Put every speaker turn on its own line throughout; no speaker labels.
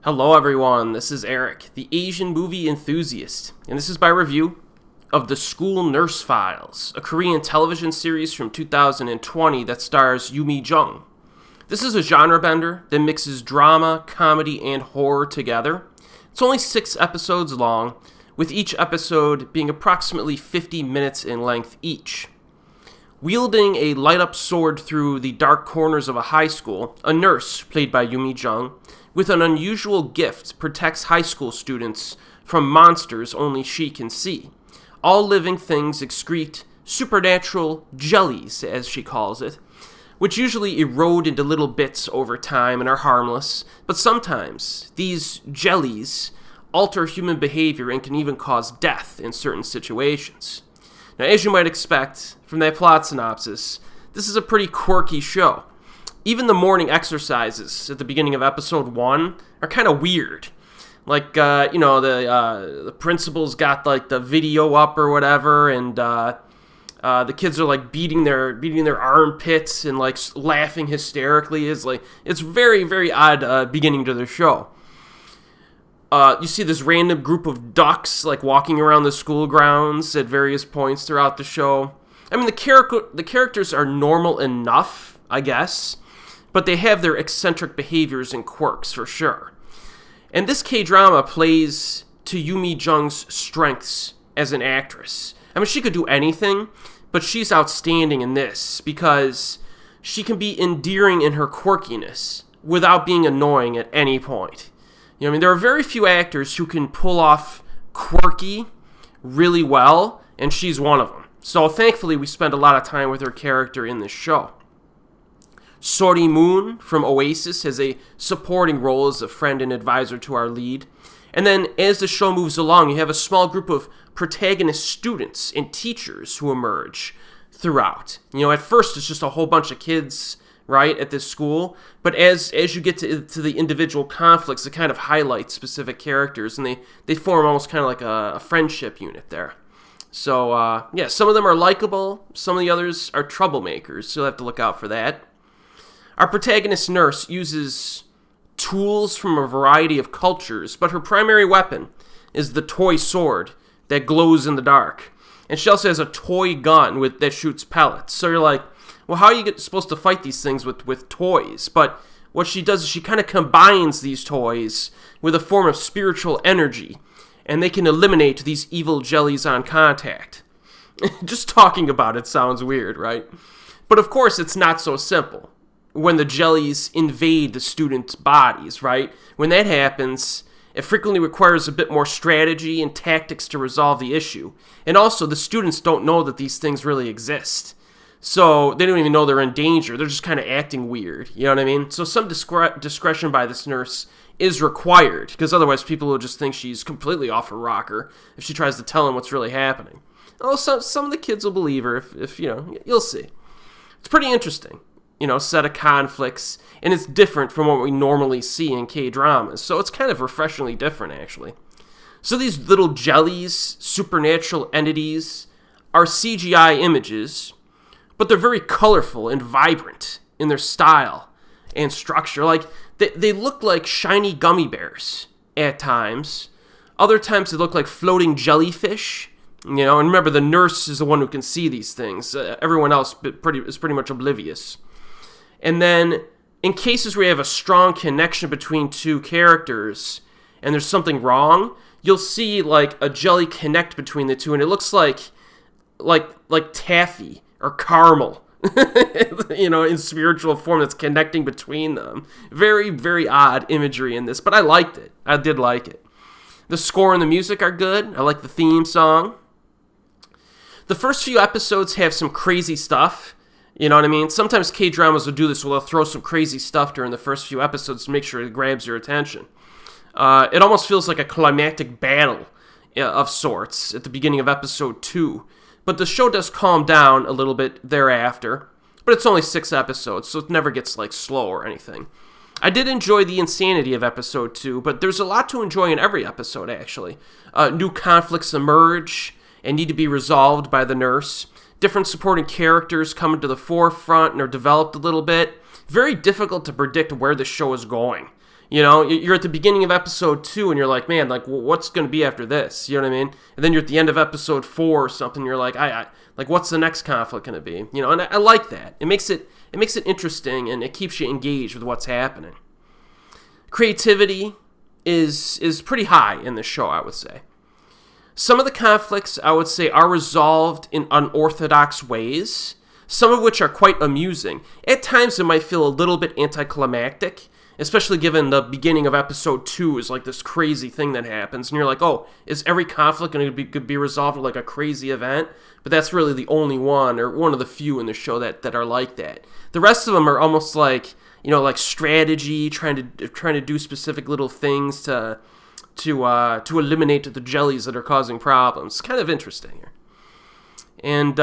Hello everyone, this is Erik, the Asian movie enthusiast, and this is my review of The School Nurse Files, a Korean television series from 2020 that stars Yu-mi Jung. This is a genre bender that mixes drama, comedy, and horror together. It's only 6 episodes long, with each episode being approximately 50 minutes in length each. Wielding a light-up sword through the dark corners of a high school, a nurse, played by Yu-mi Jung, with an unusual gift, protects high school students from monsters only she can see. All living things excrete supernatural jellies, as she calls it, which usually erode into little bits over time and are harmless, but sometimes these jellies alter human behavior and can even cause death in certain situations. Now, as you might expect from that plot synopsis, this is a pretty quirky show. Even the morning exercises at the beginning of episode 1 are kind of weird. Like, the principal's got, like, the video up or whatever, and the kids are, like, beating their armpits and, like, laughing hysterically. It's very, very odd beginning to the show. You see this random group of ducks, like, walking around the school grounds at various points throughout the show. I mean, the characters are normal enough, I guess, but they have their eccentric behaviors and quirks, for sure. And this K-drama plays to Yu-mi Jung's strengths as an actress. I mean, she could do anything, but she's outstanding in this because she can be endearing in her quirkiness without being annoying at any point. You know, I mean, there are very few actors who can pull off quirky really well, and she's one of them. So thankfully, we spend a lot of time with her character in this show. Sori Moon from Oasis has a supporting role as a friend and advisor to our lead. And then as the show moves along, you have a small group of protagonist students and teachers who emerge throughout. You know, at first it's just a whole bunch of kids, right, at this school. But as you get to the individual conflicts, it kind of highlights specific characters, and they form almost kind of like a friendship unit there. So, some of them are likable, some of the others are troublemakers, so you'll have to look out for that. Our protagonist nurse uses tools from a variety of cultures, but her primary weapon is the toy sword that glows in the dark. And she also has a toy gun that shoots pellets. So you're like, well, how are you supposed to fight these things with toys? But what she does is she kind of combines these toys with a form of spiritual energy, and they can eliminate these evil jellies on contact. Just talking about it sounds weird, right? But of course, it's not so simple. When the jellies invade the students' bodies, right? When that happens, it frequently requires a bit more strategy and tactics to resolve the issue. And also, the students don't know that these things really exist. So, they don't even know they're in danger. They're just kind of acting weird, you know what I mean? So, some discretion by this nurse is required, because otherwise people will just think she's completely off her rocker if she tries to tell them what's really happening. Also, some of the kids will believe her if you'll see. It's pretty interesting. Set of conflicts, and it's different from what we normally see in K-dramas, so it's kind of refreshingly different, actually. So these little jellies, supernatural entities, are CGI images, but they're very colorful and vibrant in their style and structure. Like, they look like shiny gummy bears at times. Other times they look like floating jellyfish, and remember, the nurse is the one who can see these things. Everyone else is pretty much oblivious. And then, in cases where you have a strong connection between two characters, and there's something wrong, you'll see, like, a jelly connect between the two, and it looks like taffy or caramel, in spiritual form that's connecting between them. Very, very odd imagery in this, but I liked it. I did like it. The score and the music are good. I like the theme song. The first few episodes have some crazy stuff. You know what I mean? Sometimes K-dramas will do this, where they'll throw some crazy stuff during the first few episodes to make sure it grabs your attention. It almost feels like a climactic battle of sorts at the beginning of episode 2. But the show does calm down a little bit thereafter. But it's only 6 episodes, so it never gets, like, slow or anything. I did enjoy the insanity of episode 2, but there's a lot to enjoy in every episode, actually. New conflicts emerge and need to be resolved by the nurse. Different supporting characters come into the forefront and are developed a little bit. Very difficult to predict where the show is going. You know, you're at the beginning of episode 2 and you're like, man, like, what's going to be after this? You know what I mean? And then you're at the end of episode 4 or something. You're like, like, what's the next conflict going to be? You know, and I like that. It makes it interesting, and it keeps you engaged with what's happening. Creativity is pretty high in this show, I would say. Some of the conflicts, I would say, are resolved in unorthodox ways, some of which are quite amusing. At times, it might feel a little bit anticlimactic, especially given the beginning of episode 2 is like this crazy thing that happens, and you're like, oh, is every conflict going to be resolved with like a crazy event? But that's really the only one, or one of the few in the show that are like that. The rest of them are almost like, you know, like strategy, trying to do specific little things to eliminate the jellies that are causing problems. It's kind of interesting here. And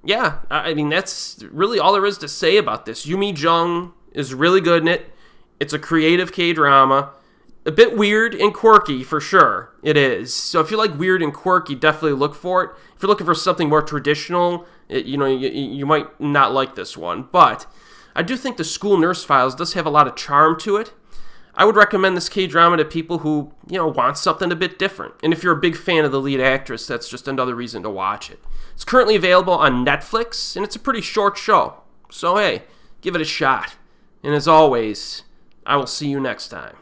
yeah, I mean, that's really all there is to say about this. Yu-mi Jung is really good in it. It's a creative K-drama. A bit weird and quirky, for sure. It is. So if you like weird and quirky, definitely look for it. If you're looking for something more traditional, you might not like this one. But I do think the School Nurse Files does have a lot of charm to it. I would recommend this K-drama to people who, want something a bit different. And if you're a big fan of the lead actress, that's just another reason to watch it. It's currently available on Netflix, and it's a pretty short show. So hey, give it a shot. And as always, I will see you next time.